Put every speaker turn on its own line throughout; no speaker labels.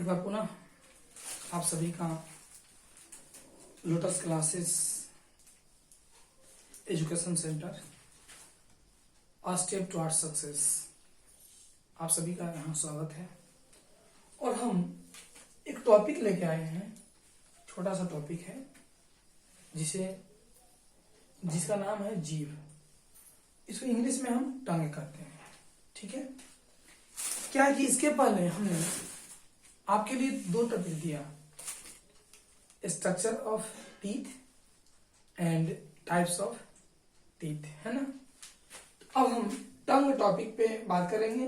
एक बार पुनः आप सभी का lotus classes education centre a step towards success, आप सभी का यहाँ स्वागत है। और हम एक टॉपिक लेके आए हैं, छोटा सा टॉपिक है जिसका नाम है जीव। इसको इंग्लिश में हम टंग कहते हैं, ठीक है। क्या है कि इसके पहले हमने आपके लिए दो टॉपिक दिया, structure of teeth and types of teeth, है ना। तो अब हम टंग टॉपिक पे बात करेंगे।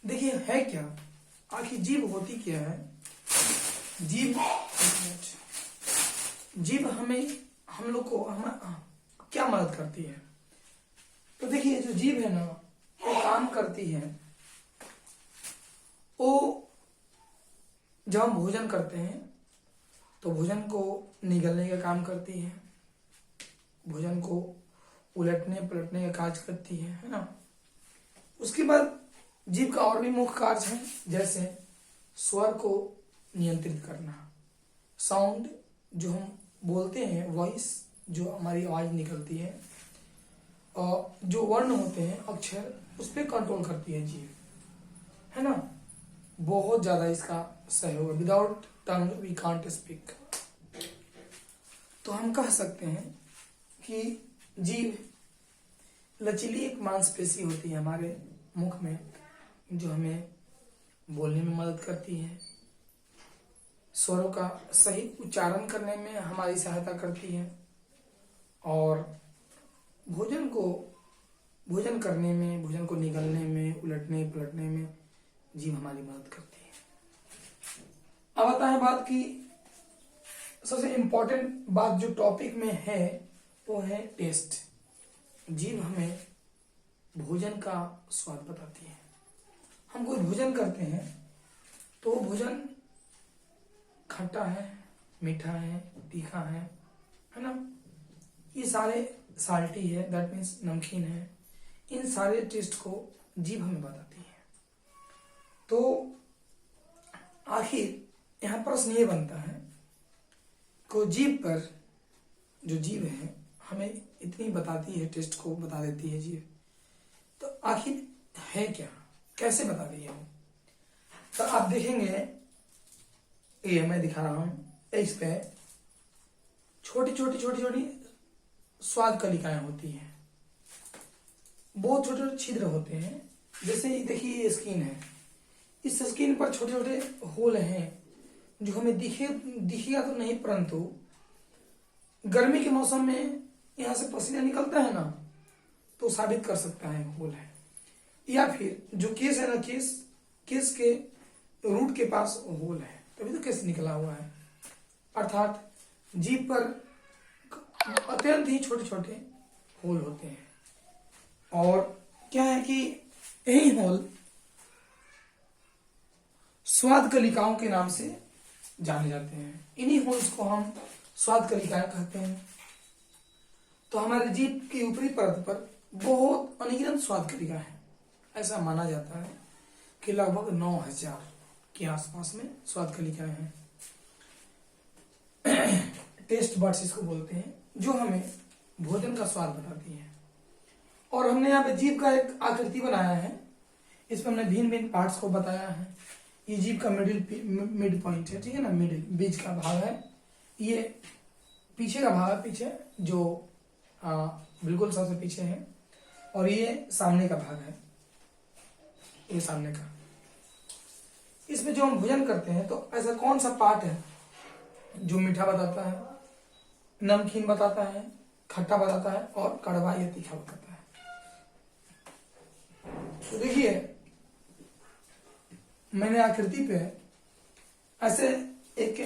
देखिए है क्या, आखिर जीभ होती क्या है। जीभ हम लोग को क्या मदद करती है। तो देखिए जो जीभ है ना, वो काम करती है, वो जब हम भोजन करते हैं तो भोजन को निगलने का काम करती है, भोजन को उलटने पलटने का कार्य करती है ना। उसके बाद जीभ का और भी मुख्य कार्य है, जैसे स्वर को नियंत्रित करना, साउंड जो हम बोलते हैं, वॉइस जो हमारी आवाज निकलती है, और जो वर्ण होते हैं अक्षर, उस पर कंट्रोल करती है जीभ, है ना। बहुत ज्यादा इसका सहयोग है। Without tongue we can't speak. तो हम कह सकते हैं कि जीभ लचीली एक मांसपेशी होती है हमारे मुख में, जो हमें बोलने में मदद करती है, स्वरों का सही उच्चारण करने में हमारी सहायता करती है, और भोजन करने में, भोजन को निगलने में, उलटने पलटने में जीभ हमारी मदद करती है। अब आता है बात की सबसे इंपॉर्टेंट बात जो टॉपिक में है, वो है टेस्ट। जीभ हमें भोजन का स्वाद बताती है। हम कोई भोजन करते हैं तो वो भोजन खट्टा है, मीठा है, तीखा है ना। ये सारे साल्टी है, दैट मीन्स नमकीन है। इन सारे टेस्ट को जीभ हमें बताती है। तो आखिर यहां प्रश्न ये बनता है को जीभ पर, जो जीभ है हमें इतनी बताती है, टेस्ट को बता देती है जीभ, तो आखिर है क्या, कैसे बता रही है वो। तो आप देखेंगे, ये मैं दिखा रहा हूं, इस पे छोटी छोटी स्वाद कलिकाएं होती हैं, बहुत छोटे छोटे छिद्र होते हैं। जैसे देखिए ये स्किन है, इस स्किन पर छोटे छोटे होल हैं जो हमें दिखेगा तो नहीं, परंतु गर्मी के मौसम में यहां से पसीना निकलता है ना, तो साबित कर सकता है होल है। या फिर जो केस है ना, केस के रूट के पास होल है, तभी तो केस निकला हुआ है। अर्थात जीभ पर अत्यंत ही छोटे छोटे होल होते हैं। और क्या है कि यही होल स्वाद कलिकाओं के नाम से जाने जाते हैं। इन्हीं होल्स को हम स्वाद कलिकाएं कहते हैं। तो हमारे जीभ की ऊपरी परत पर बहुत अनगिनत स्वाद कलिका है। ऐसा माना जाता है कि लगभग 9000 के आसपास में स्वाद कलिकाएं हैं। टेस्ट बड्स इसको बोलते हैं, जो हमें भोजन का स्वाद बताती है। और हमने यहाँ पे जीभ का एक आकृति बनाया है, इसमें हमने भिन्न भिन्न पार्ट्स को बताया है। ये जीभ का मिड पॉइंट है, ठीक है ना, मिडिल बीच का भाग है। ये पीछे का भाग है, पीछे जो बिल्कुल सबसे पीछे है। और ये सामने का भाग है, ये सामने का। इसमें जो हम भोजन करते हैं, तो ऐसा कौन सा पार्ट है जो मीठा बताता है, नमकीन बताता है, खट्टा बताता है, और कड़वा या तीखा बताता है। तो देखिए मैंने आकृति पे ऐसे एक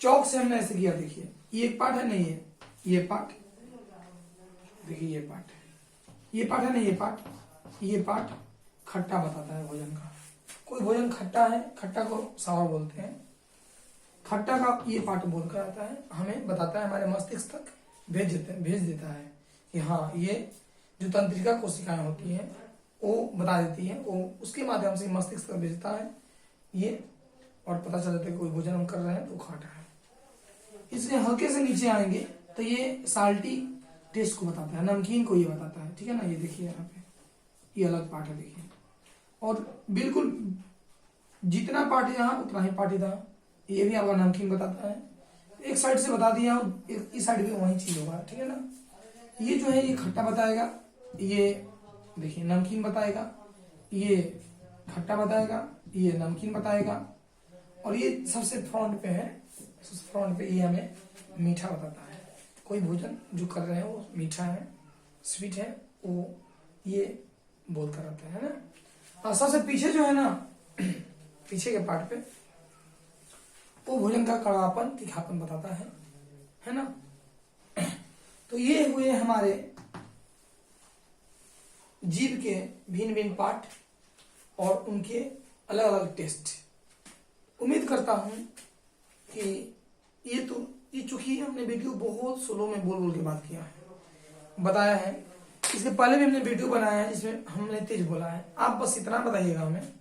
चौक से हमने ऐसे किया। देखिए ये एक पार्ट है नहीं, ये पार्ट, देखिए ये पार्ट है, ये पार्ट है नहीं, ये पार्ट खट्टा बताता है भोजन का। कोई भोजन खट्टा है, खट्टा को सावर बोलते हैं, खट्टा का ये पार्ट बोलकर आता है, हमें बताता है, हमारे मस्तिष्क तक भेज देता है कि हाँ, ये जो तंत्रिका कोशिकाएं होती हैं, वो बता देती है, वो उसके माध्यम से मस्तिष्क तक भेजता है ये, और पता चल जाता है कि कोई भोजन हम कर रहे हैं तो खा रहा है। इसलिए हल्के से नीचे आएंगे तो ये साल्टी टेस्ट को बताता है, नमकीन को ये बताता है, ठीक है ना। ये देखिए यहाँ पे ये अलग पार्ट है, देखिए, और बिल्कुल जितना पार्ट यहाँ उतना ही पार्ट इधर, ये भी आपका नमकीन बताता है। एक साइड से बता दिया, इस साइड भी वही चीज होगा, ठीक है ना। ये जो है ये खट्टा बताएगा, ये देखिए नमकीन बताएगा, ये खट्टा बताएगा, ये नमकीन बताएगा, और ये सबसे फ्रंट पे है, फ्रंट पे ये हमें मीठा बताता है। कोई भोजन जो कर रहे हैं वो मीठा है, स्वीट है, वो ये बोल कर रहता है ना। और सबसे पीछे जो है ना, पीछे के पार्ट पे वो भोजन का कड़वापन, तीखापन बताता है ना। तो ये हुए हमारे जीभ के भिन्न भिन्न पार्ट और उनके अलग अलग टेस्ट। उम्मीद करता हूं कि ये चूंकि हमने वीडियो बहुत स्लो में बोल बोल के बात किया है, बताया है। इसके पहले भी हमने वीडियो बनाया है जिसमें हमने तेज बोला है। आप बस इतना बताइएगा हमें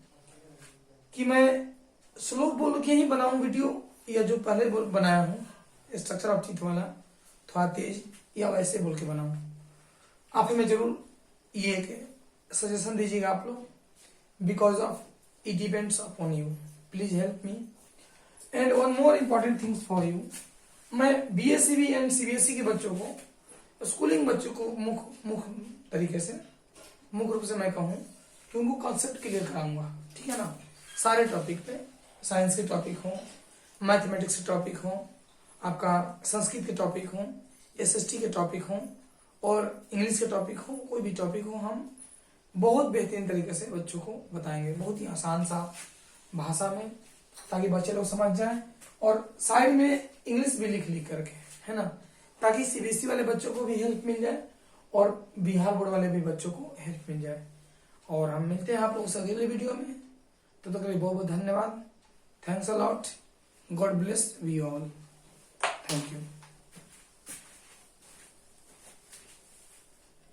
कि मैं स्लो बोल के ही बनाऊं वीडियो, या जो पहले बनाया हूं स्ट्रक्चर ऑफ टीथ वाला थोड़ा तेज, या वैसे बोल के बनाऊं। आप हमें जरूर ये एक सजेशन दीजिएगा आप लोग, because of it depends upon you. Please help me. And one more important things for you, मैं बीएससीबी एंड सीबीएसई के बच्चों को, स्कूलिंग बच्चों को मुख्य रूप से मैं कहूँ कि उनको कॉन्सेप्ट क्लियर कराऊंगा, ठीक है ना। सारे टॉपिक पे, साइंस के टॉपिक हो, मैथमेटिक्स के टॉपिक हो, आपका संस्कृत के टॉपिक हो, एसएसटी के टॉपिक हो, और इंग्लिश के टॉपिक हो, कोई भी टॉपिक हो, हम बहुत बेहतरीन तरीके से बच्चों को बताएंगे, बहुत ही आसान सा भाषा में, ताकि बच्चे लोग समझ जाएं। और साइड में इंग्लिश भी लिख करके, है ना, ताकि सीबीएसई वाले बच्चों को भी हेल्प मिल जाए और बिहार बोर्ड वाले भी बच्चों को हेल्प मिल जाए। और हम मिलते हैं आप लोगों से अगले वीडियो में। तो तक के लिए बहुत बहुत धन्यवाद। Thanks a lot. God bless we all. Thank you.